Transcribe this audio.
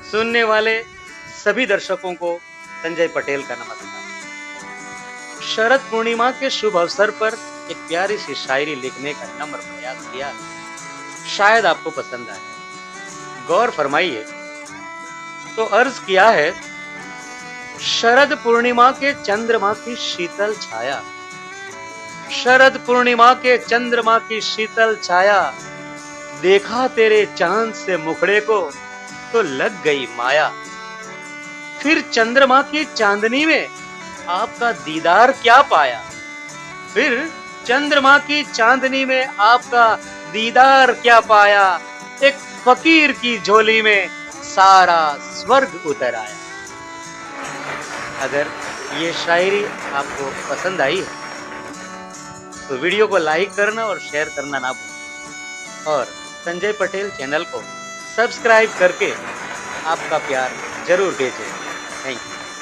सुनने वाले सभी दर्शकों को संजय पटेल का नमस्कार। शरद पूर्णिमा के शुभ अवसर पर एक प्यारी सी शायरी लिखने का नम्र प्रयास किया है। शायद आपको पसंद आए। गौर फरमाइए। तो अर्ज किया है, शरद पूर्णिमा के चंद्रमा की शीतल छाया, शरद पूर्णिमा के चंद्रमा की शीतल छाया, देखा तेरे चांद से मुखड़े को तो लग गई माया। फिर चंद्रमा की चांदनी में आपका दीदार क्या पाया, फिर चंद्रमा की चांदनी में आपका दीदार क्या पाया। एक फकीर की झोली में सारा स्वर्ग उतर आया। अगर ये शायरी आपको पसंद आई है तो वीडियो को लाइक करना और शेयर करना ना भूलें और संजय पटेल चैनल को सब्सक्राइब करके आपका प्यार जरूर भेजें। Thank you.